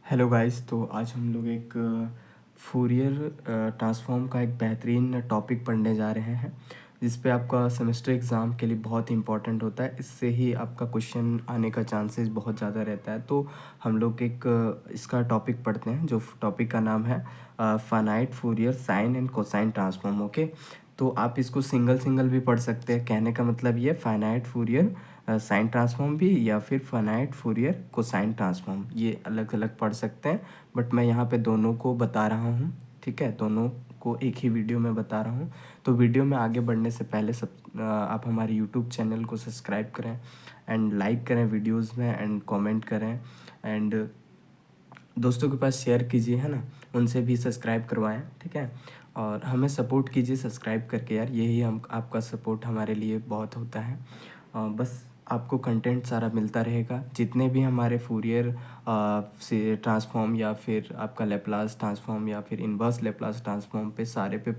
Hello guys. तो आज हम लोग एक फूरियर ट्रांसफॉर्म का एक बेहतरीन टॉपिक पढ़ने जा रहे हैं, जिस पे आपका सेमेस्टर एग्ज़ाम के लिए बहुत इंपॉर्टेंट होता है। इससे ही आपका क्वेश्चन आने का चांसेस बहुत ज़्यादा रहता है। तो हम लोग एक इसका टॉपिक पढ़ते हैं, जो टॉपिक का नाम है finite Fourier sine and cosine transform. Okay, तो आप इसको सिंगल सिंगल भी पढ़ सकते हैं। कहने का मतलब ये फाइनाइट फूरियर साइन ट्रांसफॉर्म भी, या फिर फाइनाइट फूरियर कोसाइन ट्रांसफॉर्म, ये अलग अलग पढ़ सकते हैं। बट मैं यहाँ पे दोनों को बता रहा हूँ, ठीक है, दोनों को एक ही वीडियो में बता रहा हूँ। तो वीडियो में आगे बढ़ने से पहले आप हमारे यूट्यूब चैनल को सब्सक्राइब करें एंड लाइक करें वीडियोज़ में एंड कॉमेंट करें एंड दोस्तों के पास शेयर कीजिए, है ना, उनसे भी सब्सक्राइब करवाएं, ठीक है। और हमें सपोर्ट कीजिए सब्सक्राइब करके यार, यही हम आपका सपोर्ट हमारे लिए बहुत होता है। बस आपको कंटेंट सारा मिलता रहेगा। जितने भी हमारे फूरियर से ट्रांसफॉर्म या फिर आपका लेप्लास ट्रांसफॉर्म या फिर इनवर्स लेप्लास ट्रांसफॉर्म पे सारे पे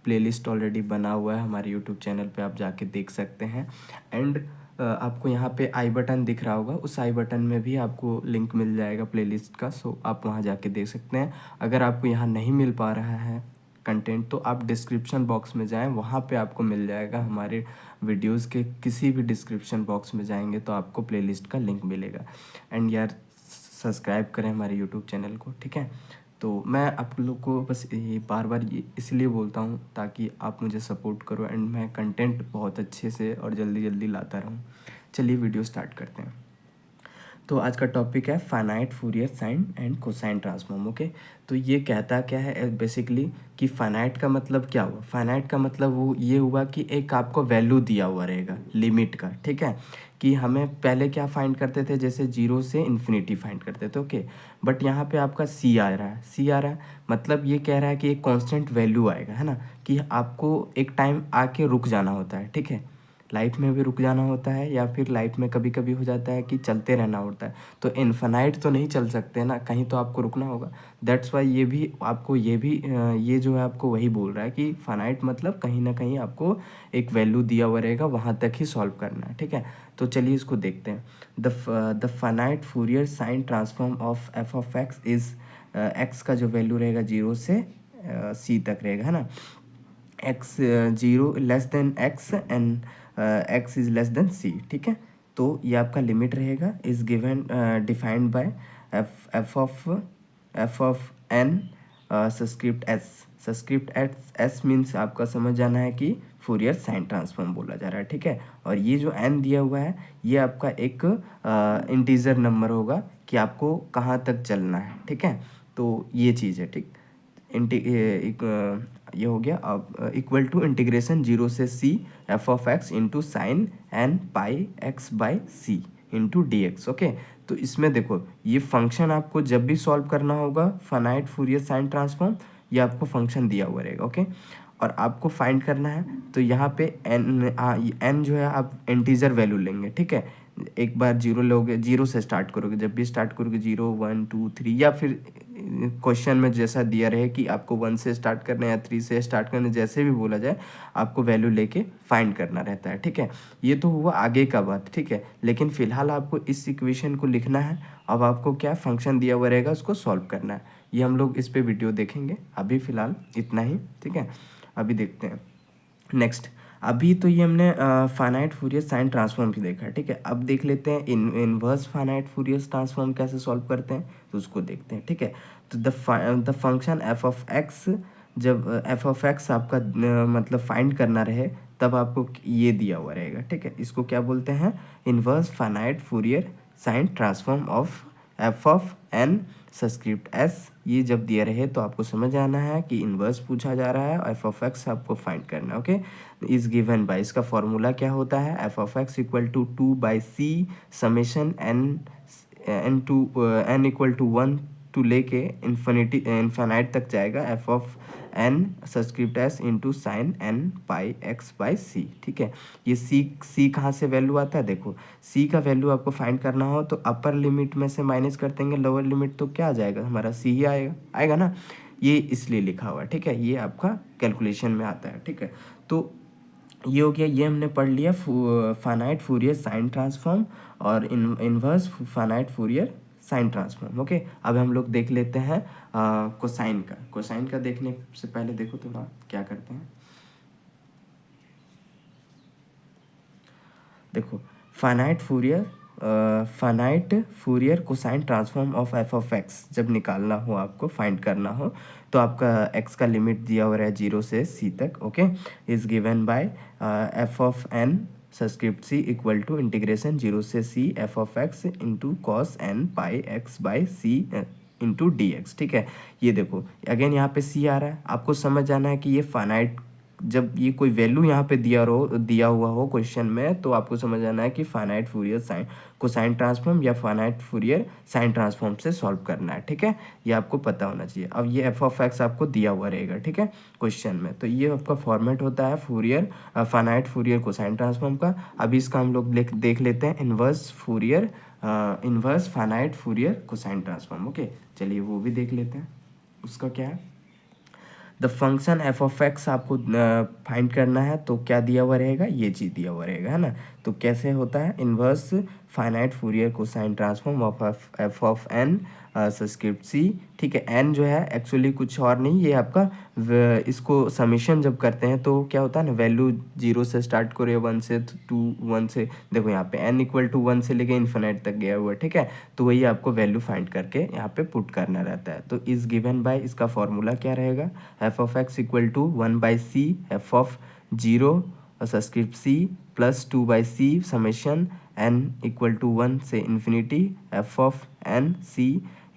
प्लेलिस्ट ऑलरेडी बना हुआ है हमारे यूट्यूब चैनल पे, आप जाके देख सकते हैं। एंड आपको यहाँ पे आई बटन दिख रहा होगा, उस आई बटन में भी आपको लिंक मिल जाएगा प्लेलिस्ट का, सो आप वहाँ जाके देख सकते हैं। अगर आपको यहाँ नहीं मिल पा रहा है कंटेंट, तो आप डिस्क्रिप्शन बॉक्स में जाएं, वहाँ पे आपको मिल जाएगा। हमारे वीडियोस के किसी भी डिस्क्रिप्शन बॉक्स में जाएंगे तो आपको प्लेलिस्ट का लिंक मिलेगा। एंड यार सब्सक्राइब करें हमारे यूट्यूब चैनल को, ठीक है। तो मैं आप लोग को बस ये बार बार ये इसलिए बोलता हूँ ताकि आप मुझे सपोर्ट करो एंड मैं कंटेंट बहुत अच्छे से और जल्दी जल्दी लाता रहूँ। चलिए वीडियो स्टार्ट करते हैं। तो आज का टॉपिक है finite Fourier sine and cosine transform. Okay, तो ये कहता क्या है बेसिकली कि फाइनाइट का मतलब क्या हुआ। फाइनाइट का मतलब वो ये हुआ कि एक आपको वैल्यू दिया हुआ रहेगा लिमिट का, ठीक है। कि हमें पहले क्या फाइंड करते थे, जैसे जीरो से इन्फिनिटी फाइंड करते थे, ओके। बट यहाँ पे आपका सी आ रहा है, सी आ रहा है मतलब ये कह रहा है कि एक कांस्टेंट वैल्यू आएगा, है ना, कि आपको एक टाइम आके रुक जाना होता है, ठीक है। लाइफ में भी रुक जाना होता है या फिर लाइफ में कभी कभी हो जाता है कि चलते रहना होता है। तो इन्फिनाइट तो नहीं चल सकते ना, कहीं तो आपको रुकना होगा। दैट्स वाई ये भी आपको ये जो है आपको वही बोल रहा है कि फाइनाइट मतलब कहीं ना कहीं आपको एक वैल्यू दिया हुआ रहेगा, वहाँ तक ही सॉल्व करना है, ठीक है। तो चलिए इसको देखते हैं। The finite Fourier sine transform of f of x is, x का जो वैल्यू रहेगा जीरो से सी तक रहेगा, है ना। X zero less than x and x is less than C, ठीक है। तो ये आपका लिमिट रहेगा, is given defined by f of n subscript s. Subscript s means आपका समझ जाना है कि फूरियर साइन ट्रांसफॉर्म बोला जा रहा है, ठीक है। और ये जो एन दिया हुआ है ये आपका एक इंटीजर नंबर होगा कि आपको कहाँ तक चलना है, ठीक है। तो ये चीज़ है, ठीक। ये हो गया। अब इक्वल टू इंटीग्रेशन जीरो से c f of x into sine n pi x by c into d x, okay. तो इसमें देखो ये फंक्शन आपको जब भी सॉल्व करना होगा फाइनाइट फूरियर साइन ट्रांसफॉर्म, ये आपको फंक्शन दिया हुआ रहेगा, ओके। और आपको फाइंड करना है तो यहाँ पे एन जो है आप इंटीजर वैल्यू लेंगे, ठीक है। एक बार जीरो लोगे, जीरो से स्टार्ट करोगे, जब भी स्टार्ट करोगे जीरो वन टू थ्री, या फिर क्वेश्चन में जैसा दिया रहे कि आपको वन से स्टार्ट करना है या थ्री से स्टार्ट करना है, जैसे भी बोला जाए आपको वैल्यू लेके फाइंड करना रहता है, ठीक है। ये तो हुआ आगे का बात, ठीक है। लेकिन फिलहाल आपको इस इक्वेशन को लिखना है। अब आपको क्या फंक्शन दिया हुआ रहेगा उसको सॉल्व करना है। ये हम लोग इस पर वीडियो देखेंगे, अभी फ़िलहाल इतना ही, ठीक है। अभी देखते हैं नेक्स्ट। अभी तो ये हमने फाइनाइट फूरियर साइन ट्रांसफॉर्म भी देखा है, ठीक है। अब देख लेते हैं इनवर्स फाइनाइट फूरियर ट्रांसफॉर्म कैसे सॉल्व करते हैं, तो उसको देखते हैं, ठीक है। तो the function F of x, जब एफ ऑफ एक्स आपका मतलब फाइंड करना रहे तब आपको ये दिया हुआ रहेगा, ठीक है। इसको क्या बोलते हैं, inverse finite Fourier sine transform of f of n subscript s. ये जब दिया रहे तो आपको समझ आना है कि इन्वर्स पूछा जा रहा है और एफ ऑफ एक्स आपको फाइंड करना है, ओके। इज गिवन बाय, इसका फॉर्मूला क्या होता है, f of x equal to two by C summation n to n equal to one to लेके इन्फिनाइट तक जाएगा, f of n subscript s into sine n pi x by C, ठीक है। ये सी कहाँ से वैल्यू आता है, देखो सी का वैल्यू आपको फाइंड करना हो तो अपर लिमिट में से माइनस कर देंगे लोअर लिमिट, तो क्या आ जाएगा हमारा सी ही आएगा, आएगा ना। ये इसलिए लिखा हुआ है, ठीक है। ये आपका कैलकुलेशन में आता है, ठीक है। तो ये हो गया, ये हमने पढ़ लिया फाइनाइट फूरियर साइन ट्रांसफॉर्म और inverse finite Fourier sine transform. Okay, अब हम लोग देख लेते हैं कोसाइन का। कोसाइन का देखने से पहले देखो थोड़ा क्या करते हैं। देखो, finite Fourier cosine transform of f of x जब निकालना हो, आपको फाइंड करना हो, तो आपका एक्स का लिमिट दिया हुआ है 0 से c तक। Okay, is given by f of n subscript c equal to integration 0 से c f of x into cos n pi x by c into d x. ठीक है, ये देखो अगेन यहाँ पे c आ रहा है, आपको समझ आना है कि ये फाइनाइट, जब ये कोई वैल्यू यहाँ पे दिया हुआ हो क्वेश्चन में, तो आपको समझ आना है कि finite Fourier sine cosine transform या फाइनाइट फूरियर साइन ट्रांसफॉर्म से सॉल्व करना है। ठीक है, ये आपको पता होना चाहिए। अब ये एफ ऑफ एक्स आपको दिया हुआ रहेगा, ठीक है, क्वेश्चन में, तो ये आपका फॉर्मेट होता है Fourier finite Fourier cosine transform का। अभी इसका हम लोग देख लेते हैं inverse finite Fourier cosine transform. Okay, चलिए वो भी देख लेते हैं। उसका क्या है, the function F of x आपको फाइंड करना है, तो क्या दिया हुआ रहेगा, ये चीज़ दिया हुआ रहेगा, है ना। तो कैसे होता है, inverse finite Fourier cosine transform of f of n subscript C. ठीक है, एन जो है एक्चुअली कुछ और नहीं, ये आपका इसको समीशन जब करते हैं तो क्या होता है ना, वैल्यू 0 से स्टार्ट करो या 1 से 2, 1 से, देखो यहाँ पे n इक्वल टू 1 से लेके इन्फिनिट तक गया हुआ है। ठीक है, तो वही आपको वैल्यू फाइंड करके यहाँ पे पुट करना रहता है। तो इज गिवन बाय, इसका फॉर्मूला क्या रहेगा, f of x equal to 1/c f of 0 subscript c plus 2/c summation n equal to 1 से infinity f of n C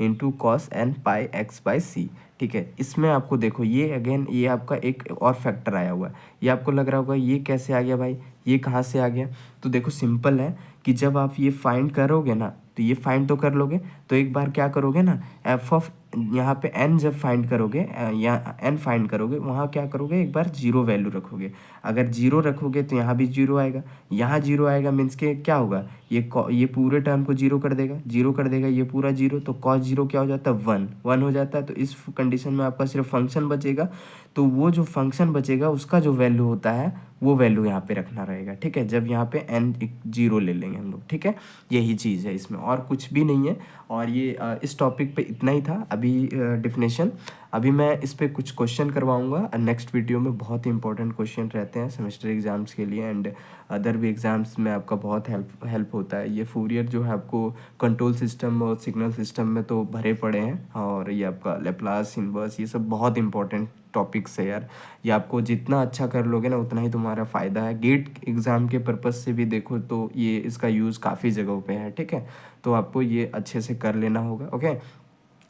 into cos n pi x by C. ठीक है, इसमें आपको देखो ये अगेन ये आपका एक और फैक्टर आया हुआ है। ये आपको लग रहा होगा ये कैसे आ गया भाई, ये कहाँ से आ गया। तो देखो सिंपल है कि जब आप ये फाइंड करोगे ना, तो ये फाइंड तो कर लोगे, तो एक बार क्या करोगे ना, एफ ऑफ यहाँ पे n जब फाइंड करोगे या n फाइंड करोगे, वहाँ क्या करोगे, एक बार 0 वैल्यू रखोगे। अगर 0 रखोगे तो यहाँ भी 0 आएगा, यहाँ 0 आएगा, मीन्स के क्या होगा, ये पूरे टर्म को 0 कर देगा, 0 कर देगा, ये पूरा 0, तो cos 0 क्या हो जाता है, 1 हो जाता है। तो इस कंडीशन में आपका सिर्फ फंक्शन बचेगा, तो वो जो फंक्शन बचेगा उसका जो वैल्यू होता है वो वैल्यू यहाँ पे रखना रहेगा। ठीक है, जब यहाँ पे n 0 ले लेंगे हम लोग। ठीक है, यही चीज़ है इसमें, और कुछ भी नहीं है। और ये इस टॉपिक पे इतना ही था अभी डिफिनेशन। अभी मैं इस पे कुछ क्वेश्चन करवाऊंगा नेक्स्ट वीडियो में, बहुत ही इंपॉर्टेंट क्वेश्चन रहते हैं सेमेस्टर एग्जाम्स के लिए एंड अदर भी एग्जाम्स में आपका बहुत हेल्प होता है। ये फूरियर जो है आपको कंट्रोल सिस्टम और सिग्नल सिस्टम में तो भरे पड़े हैं, और ये आपका लेप्लास इनवर्स, ये सब बहुत इंपॉर्टेंट टॉपिक्स है यार। ये आपको जितना अच्छा कर लोगे ना उतना ही तुम्हारा फ़ायदा है। गेट एग्ज़ाम के पर्पज़ से भी देखो तो ये इसका यूज़ काफ़ी जगहों पे है। ठीक है, तो आपको ये अच्छे से कर लेना होगा। ओके,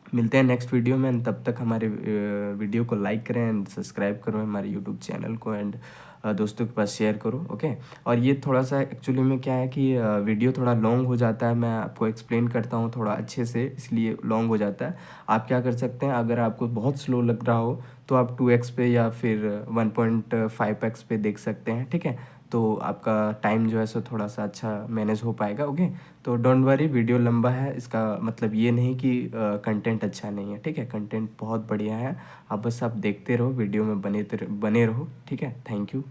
मिलते हैं नेक्स्ट वीडियो में, तब तक हमारे वीडियो को लाइक करें एंड सब्सक्राइब करो हमारे यूट्यूब चैनल को, एंड दोस्तों के पास शेयर करो। ओके, और ये थोड़ा सा एक्चुअली में क्या है कि वीडियो थोड़ा लॉन्ग हो जाता है, मैं आपको एक्सप्लेन करता हूँ थोड़ा अच्छे से, इसलिए लॉन्ग हो जाता है। आप क्या कर सकते हैं, अगर आपको बहुत स्लो लग रहा हो तो आप 2x पे या फिर 1.5x पे देख सकते हैं। ठीक है, तो आपका टाइम जो है सो थोड़ा सा अच्छा मैनेज हो पाएगा। ओके, तो डोंट वरी, वीडियो लंबा है, इसका मतलब ये नहीं कि कंटेंट अच्छा नहीं है। ठीक है, कंटेंट बहुत बढ़िया है, आप बस आप देखते रहो, वीडियो में बने रहो। ठीक है, थैंक यू।